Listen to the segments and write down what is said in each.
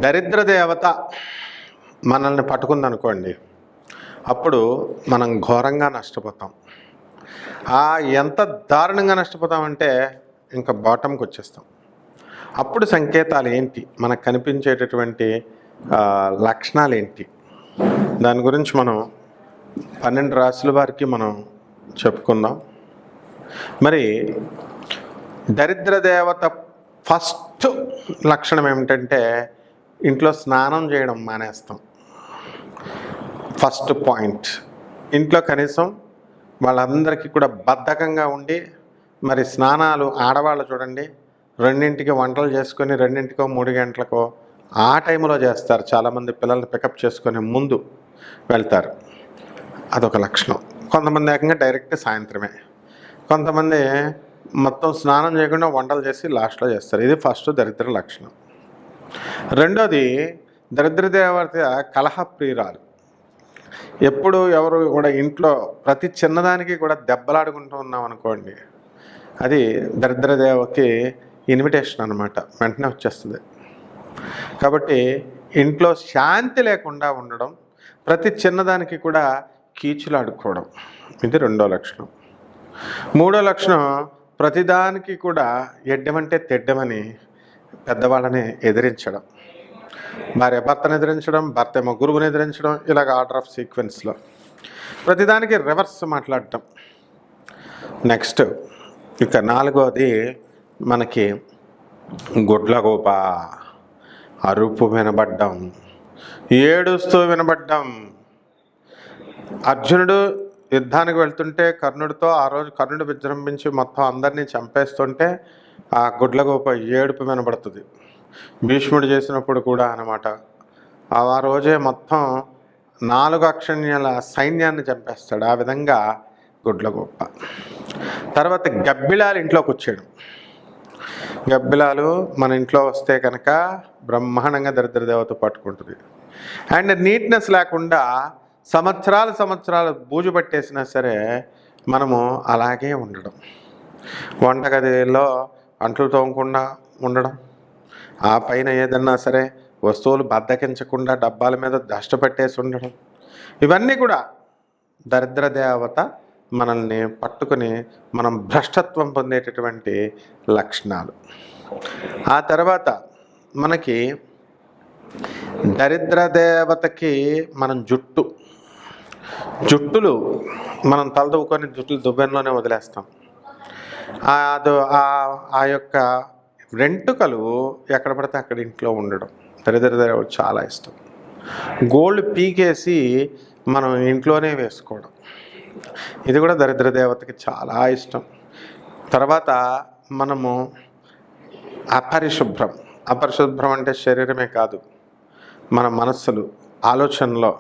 దరిద్ర దేవత మనల్ని పట్టుకుందనుకోండి, అప్పుడు మనం ఘోరంగా నష్టపోతాం. ఎంత దారుణంగా నష్టపోతామంటే ఇంకా బాటంకి వచ్చేస్తాం. అప్పుడు సంకేతాలు ఏంటి, మనకు కనిపించేటటువంటి లక్షణాలు ఏంటి, దాని గురించి మనం 12 రాశుల వారికి మనం చెప్పుకుందాం. మరి దరిద్ర దేవత ఫస్ట్ లక్షణం ఏమిటంటే ఇంట్లో స్నానం చేయడం మానేస్తాం. First point. ఇంట్లో కనీసం వాళ్ళందరికీ కూడా బద్ధకంగా ఉండి, మరి స్నానాలు ఆడవాళ్ళు చూడండి 2ంటికి వంటలు చేసుకొని 2ంటికో 3 గంటలకో ఆ టైంలో చేస్తారు. చాలామంది పిల్లల్ని పికప్ చేసుకొని ముందు వెళ్తారు. అదొక లక్షణం. కొంతమంది ఏకంగా డైరెక్ట్ సాయంత్రమే, కొంతమంది మొత్తం స్నానం చేయకుండా వంటలు చేసి లాస్ట్లో చేస్తారు. ఇది ఫస్ట్ దరిద్ర లక్షణం. రెండోది, దరిద్ర దేవత కలహప్రియురాలు. ఎప్పుడు ఎవరు కూడా ఇంట్లో ప్రతి చిన్నదానికి కూడా దెబ్బలాడుకుంటూ ఉన్నాం అనుకోండి, అది దరిద్ర దేవతకి ఇన్విటేషన్ అనమాట, వెంటనే వచ్చేస్తుంది. కాబట్టి ఇంట్లో శాంతి లేకుండా ఉండడం, ప్రతి చిన్నదానికి కూడా కీచులాడుకోవడం, ఇది రెండో లక్షణం. మూడో లక్షణం, ప్రతిదానికి కూడా ఎడ్డమంటే తెడ్డమని పెద్దవాళ్ళని ఎదిరించడం. భార్య భర్తను ఎదిరించడం, భర్త ఏమో గురువుని ఎదిరించడం, ఇలాగ ఆర్డర్ ఆఫ్ సీక్వెన్స్లో ప్రతిదానికి రివర్స్ మాట్లాడటం. నెక్స్ట్ ఇక 4వది మనకి గుడ్లగోప, అరుపు వినబడ్డం, ఏడుస్తూ వినబడ్డం. అర్జునుడు యుద్ధానికి వెళ్తుంటే కర్ణుడితో ఆ రోజు కర్ణుడు విజృంభించి మొత్తం అందరినీ చంపేస్తుంటే ఆ గుడ్లగోప ఏడుపు వినబడుతుంది. భీష్ముడు చేసినప్పుడు కూడా అన్నమాట, ఆ రోజే మొత్తం 4 అక్షణ్యాల సైన్యాన్ని చంపేస్తాడు. ఆ విధంగా గుడ్లగోప. తర్వాత గబ్బిలాలు ఇంట్లోకి వచ్చాడు. గబ్బిలాలు మన ఇంట్లో వస్తే కనుక బ్రహ్మాండంగా దరిద్ర దేవత పట్టుకుంటుంది. అండ్ నీట్నెస్ లేకుండా సంవత్సరాలు బూజు పట్టేసినా సరే మనము అలాగే ఉండడం. వంటగదిలో అంట్లు తోమకుండా ఉండడం, ఆ పైన ఏదన్నా సరే వస్తువులు బద్దకించకుండా డబ్బాల మీద దష్ట పట్టేసి ఉండడం, ఇవన్నీ కూడా దరిద్ర దేవత మనల్ని పట్టుకుని మనం భ్రష్టత్వం పొందేటటువంటి లక్షణాలు. ఆ తర్వాత మనకి దరిద్ర దేవతకి మనం జుట్టులు మనం తలదువ్వుకొని జుట్టులు దువ్వెనలోనే వదిలేస్తాం. ఆ యొక్క వెంట్రుకలు ఎక్కడ పడితే అక్కడ ఇంట్లో ఉండడం దరిద్ర దేవత చాలా ఇష్టం. గోల్డ్ పీకేసి మనం ఇంట్లోనే వేసుకోవడం, ఇది కూడా దరిద్ర దేవతకి చాలా ఇష్టం. తర్వాత మనము అపరిశుభ్రం అంటే శరీరమే కాదు, మన మనస్సులు, ఆలోచనలో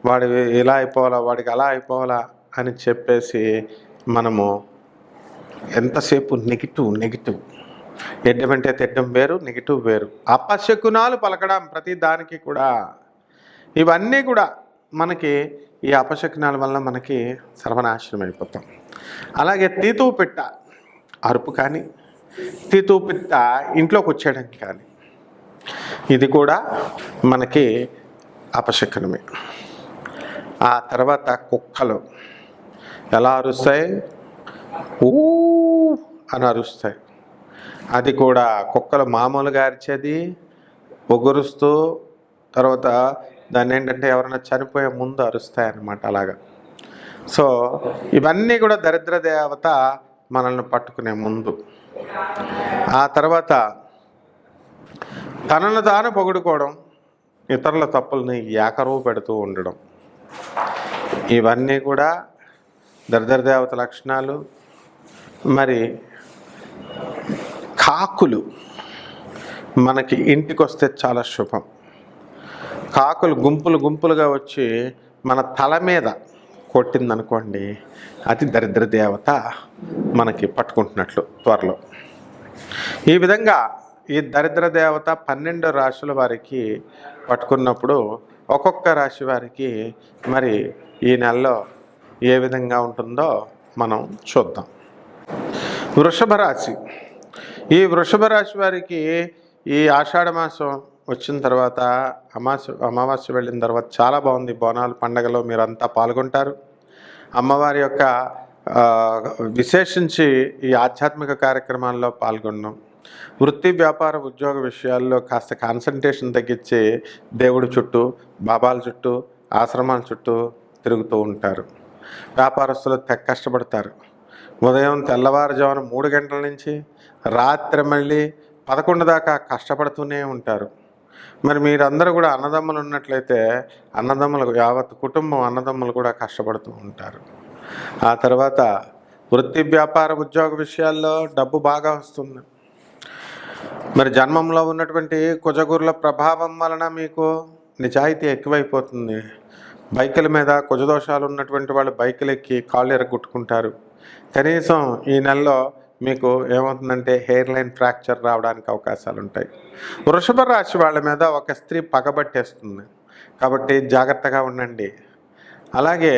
వాడి ఇలా అయిపోవాలా, వాడికి అలా అయిపోవాలా అని చెప్పేసి మనము ఎంతసేపు నెగిటివ్, ఎడ్డమంటే తెడ్డం వేరు, నెగిటివ్ వేరు, అపశకునాలు పలకడం ప్రతి దానికి కూడా. ఇవన్నీ కూడా మనకి ఈ అపశకునాల వల్ల మనకి సర్వనాశనం అయిపోతాం. అలాగే తీతువు పిట్ట అరుపు కానీ, తీతువు పిట్ట ఇంట్లోకి వచ్చేయడం కానీ, ఇది కూడా మనకి అపశకునమే. ఆ తర్వాత కుక్కలు ఎలా అరుస్తాయి, ఊ అని అరుస్తాయి. అది కూడా కుక్కలు మామూలుగా అరిచేది ఒగురుస్తూ, తర్వాత దాన్ని ఏంటంటే ఎవరైనా చనిపోయే ముందు అరుస్తాయన్నమాట అలాగా. సో ఇవన్నీ కూడా దరిద్ర దేవత మనల్ని పట్టుకునే ముందు. ఆ తర్వాత తనను తాను పొగుడుకోవడం, ఇతరుల తప్పుల్ని ఏకరువు పెడుతూ ఉండడం, ఇవన్నీ కూడా దరిద్ర దేవత లక్షణాలు. మరి కాకులు మనకి ఇంటికి వస్తే చాలా శుభం. కాకులు గుంపులుగా వచ్చి మన తల మీద కొట్టిందనుకోండి, అది దరిద్ర దేవత మనకి పట్టుకుంటున్నట్లు త్వరలో. ఈ విధంగా ఈ దరిద్ర దేవత 12 రాశుల వారికి పట్టుకున్నప్పుడు ఒక్కొక్క రాశి వారికి మరి ఈ నెలలో ఏ విధంగా ఉంటుందో మనం చూద్దాం. వృషభ రాశి. ఈ వృషభ రాశి వారికి ఈ ఆషాఢ మాసం వచ్చిన తర్వాత అమావాస్య వెళ్ళిన తర్వాత చాలా బాగుంది. బోనాల పండగలో మీరంతా పాల్గొంటారు. అమ్మవారి యొక్క విశేషించి ఈ ఆధ్యాత్మిక కార్యక్రమాల్లో పాల్గొన్నాం. వృత్తి, వ్యాపార, ఉద్యోగ విషయాల్లో కాస్త కాన్సన్ట్రేషన్ తగ్గించి దేవుడి చుట్టూ, బాబాల చుట్టూ, ఆశ్రమాల చుట్టూ తిరుగుతూ ఉంటారు. వ్యాపారస్తులు కష్టపడతారు. ఉదయం తెల్లవారుజామున 3 గంటల నుంచి రాత్రి మళ్ళీ 11 దాకా కష్టపడుతూనే ఉంటారు. మరి మీరందరూ కూడా అన్నదమ్ములు ఉన్నట్లయితే అన్నదమ్ములకు యావత్ కుటుంబం అన్నదమ్ములు కూడా కష్టపడుతూ ఉంటారు. ఆ తర్వాత వృత్తి, వ్యాపార, ఉద్యోగ విషయాల్లో డబ్బు బాగా వస్తుంది. మరి జన్మంలో ఉన్నటువంటి కుజగురుల ప్రభావం వలన మీకు నిజాయితీ ఎక్కువైపోతుంది. బైకుల మీద కుజదోషాలు ఉన్నటువంటి వాళ్ళు బైకులు ఎక్కి కాళ్ళు ఎరగొట్టుకుంటారు. కనీసం ఈ నెలలో మీకు ఏమవుతుందంటే హెయిర్ లైన్ ఫ్రాక్చర్ రావడానికి అవకాశాలు ఉంటాయి. వృషభ రాశి వాళ్ళ మీద ఒక స్త్రీ పగబట్టేస్తుంది, కాబట్టి జాగ్రత్తగా ఉండండి. అలాగే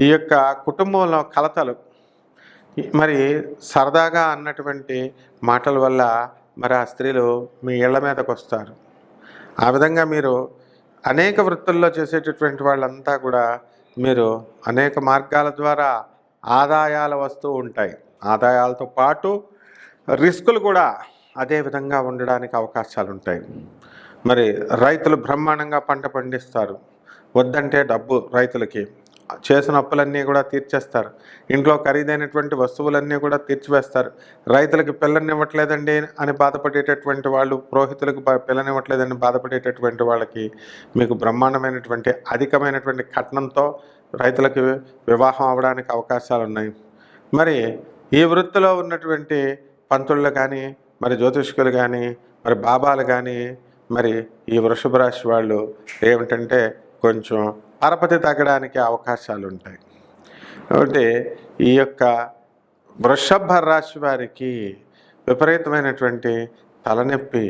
ఈ యొక్క కుటుంబంలో కలతలు, మరి సరదాగా అన్నటువంటి మాటల వల్ల మరి ఆ స్త్రీలు మీ ఇళ్ల మీదకు వస్తారు. ఆ విధంగా మీరు అనేక వృత్తుల్లో చేసేటటువంటి వాళ్ళంతా కూడా మీరు అనేక మార్గాల ద్వారా ఆదాయాలు వస్తూ ఉంటాయి. ఆదాయాలతో పాటు రిస్కులు కూడా అదే విధంగా ఉండడానికి అవకాశాలు ఉంటాయి. మరి రైతులు బ్రహ్మాండంగా పంట పండిస్తారు. వద్దంటే డబ్బు రైతులకి చేసిన అప్పులన్నీ కూడా తీర్చేస్తారు. ఇంట్లో ఖరీదైనటువంటి వస్తువులన్నీ కూడా తీర్చివేస్తారు. రైతులకు పిల్లనివ్వట్లేదండి అని బాధపడేటటువంటి వాళ్ళు, పురోహితులకు పిల్లనివ్వట్లేదని బాధపడేటటువంటి వాళ్ళకి మీకు బ్రహ్మాండమైనటువంటి అధికమైనటువంటి కట్నంతో రైతులకు వివాహం అవ్వడానికి అవకాశాలు ఉన్నాయి. మరి ఈ వృత్తిలో ఉన్నటువంటి పంతుళ్ళు కానీ, మరి జ్యోతిష్కులు కానీ, మరి బాబాలు కానీ, మరి ఈ వృషభ రాశి వాళ్ళు ఏమిటంటే కొంచెం పరపతి తగ్గడానికి అవకాశాలు ఉంటాయి. కాబట్టి ఈ యొక్క వృషభ రాశి వారికి విపరీతమైనటువంటి తలనొప్పి,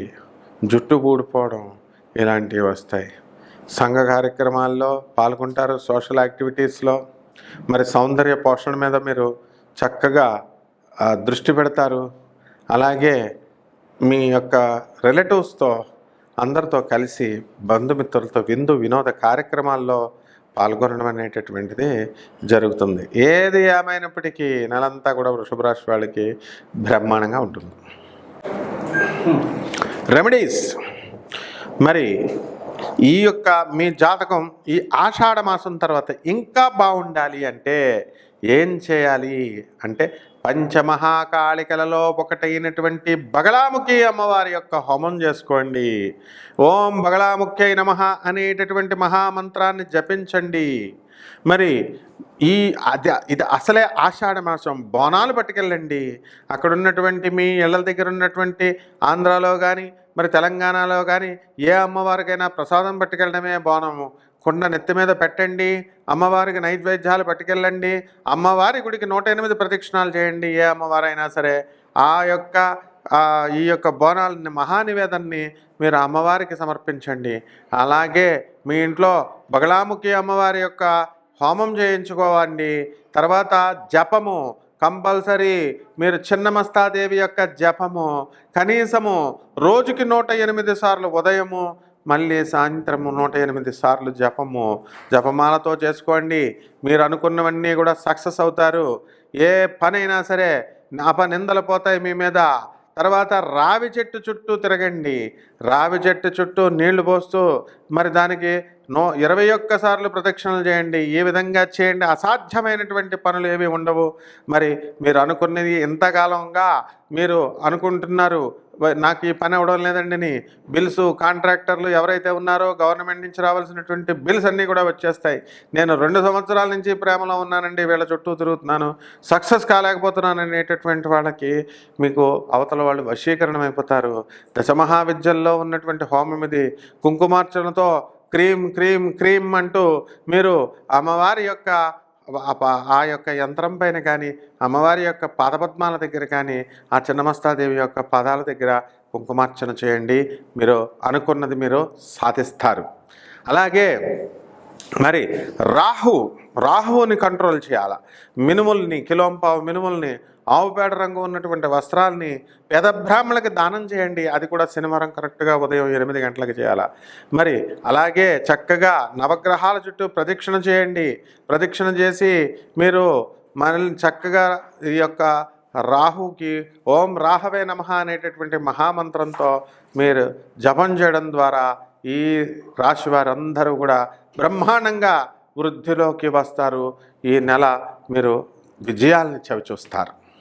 జుట్టు ఊడిపోవడం ఇలాంటివి వస్తాయి. సంఘ కార్యక్రమాల్లో పాల్గొంటారు, సోషల్ యాక్టివిటీస్లో. మరి సౌందర్య పోషణ మీద మీరు చక్కగా దృష్టి పెడతారు. అలాగే మీ యొక్క రిలేటివ్స్తో అందరితో కలిసి బంధుమిత్రులతో విందు వినోద కార్యక్రమాల్లో పాల్గొనడం అనేటటువంటిది జరుగుతుంది. ఏది ఏమైనప్పటికీ నెలంతా కూడా వృషభ రాశి వాళ్ళకి బ్రహ్మాండంగా ఉంటుంది. రెమెడీస్, మరి ఈ యొక్క మీ జాతకం ఈ ఆషాఢ మాసం తర్వాత ఇంకా బాగుండాలి అంటే ఏం చేయాలి అంటే పంచమహాకాళికలలో ఒకటైనటువంటి బగళాముఖి అమ్మవారి యొక్క హోమం చేసుకోండి. ఓం బగళాముఖ్యై నమః అనేటటువంటి మహామంత్రాన్ని జపించండి. మరి ఇది అసలే ఆషాఢ మాసం. బోనాలు పట్టుకెళ్ళండి. అక్కడ ఉన్నటువంటి మీ ఇళ్ళ దగ్గర ఉన్నటువంటి ఆంధ్రాలో కానీ, మరి తెలంగాణలో కానీ ఏ అమ్మవారికైనా ప్రసాదం పట్టుకెళ్ళడమే బోనము. కుండ నెత్తి మీద పెట్టండి. అమ్మవారికి నైవేద్యాలు పట్టుకెళ్ళండి. అమ్మవారి గుడికి 108 ప్రదక్షిణాలు చేయండి. ఏ అమ్మవారైనా సరే ఈ యొక్క బోనాలని మహానివేదన్ని మీరు అమ్మవారికి సమర్పించండి. అలాగే మీ ఇంట్లో బగళాముఖి అమ్మవారి యొక్క హోమం చేయించుకోవండి. తర్వాత జపము కంపల్సరీ. మీరు చిన్నమస్తాదేవి యొక్క జపము కనీసము రోజుకి 108 సార్లు, ఉదయము మళ్ళీ సాయంత్రము 108 సార్లు జపమాలతో చేసుకోండి. మీరు అనుకున్నవన్నీ కూడా సక్సెస్ అవుతారు. ఏ పనైనా సరే అపనిందలు పోతాయి మీ మీద. తర్వాత రావి చెట్టు చుట్టూ తిరగండి. రావి చెట్టు చుట్టూ నీళ్లు పోస్తూ మరి దానికి 21 సార్లు ప్రదక్షిణలు చేయండి. ఈ విధంగా చేయండి. అసాధ్యమైనటువంటి పనులు ఏవి ఉండవు. మరి మీరు అనుకున్నది ఎంతకాలంగా మీరు అనుకుంటున్నారు నాకు ఈ పని అవ్వడం లేదండి. బిల్స్, కాంట్రాక్టర్లు ఎవరైతే ఉన్నారో గవర్నమెంట్ నుంచి రావాల్సినటువంటి బిల్స్ అన్నీ కూడా వచ్చేస్తాయి. నేను 2 సంవత్సరాల నుంచి ప్రేమలో ఉన్నానండి, వీళ్ళ చుట్టూ తిరుగుతున్నాను, సక్సెస్ కాలేకపోతున్నాను అనేటటువంటి వాళ్ళకి మీకు అవతల వాళ్ళు వశీకరణం అయిపోతారు. దశమహావిద్యల్లో ఉన్నటువంటి హోమం ఇది. కుంకుమార్చనతో క్రీమ్ క్రీమ్ క్రీమ్ అంటూ మీరు అమ్మవారి యొక్క ఆ యొక్క యంత్రం పైన కానీ, అమ్మవారి యొక్క పాదపద్మాల దగ్గర కానీ, ఆ చిన్నమస్తాదేవి యొక్క పాదాల దగ్గర కుంకుమార్చన చేయండి. మీరు అనుకున్నది మీరు సాధిస్తారు. అలాగే మరి రాహువుని కంట్రోల్ చేయాలి. మినుముల్ని, కిలోంపావు మినుముల్ని ఆవు పేడ రంగు ఉన్నటువంటి వస్త్రాల్ని పేద బ్రాహ్మణులకి దానం చేయండి. అది కూడా శనివారం కరెక్ట్గా ఉదయం 8 గంటలకు చేయాలి. మరి అలాగే చక్కగా నవగ్రహాల చుట్టూ ప్రదక్షిణ చేయండి. ప్రదక్షిణ చేసి మీరు మనల్ని చక్కగా ఈ యొక్క రాహుకి ఓం రాహవే నమః అనేటటువంటి మహామంత్రంతో మీరు జపం చేయడం ద్వారా ఈ రాశి వారందరూ కూడా బ్రహ్మాండంగా వృద్ధిలోకి వస్తారు. ఈ నెల మీరు విజయాల్ని చవిచూస్తారు.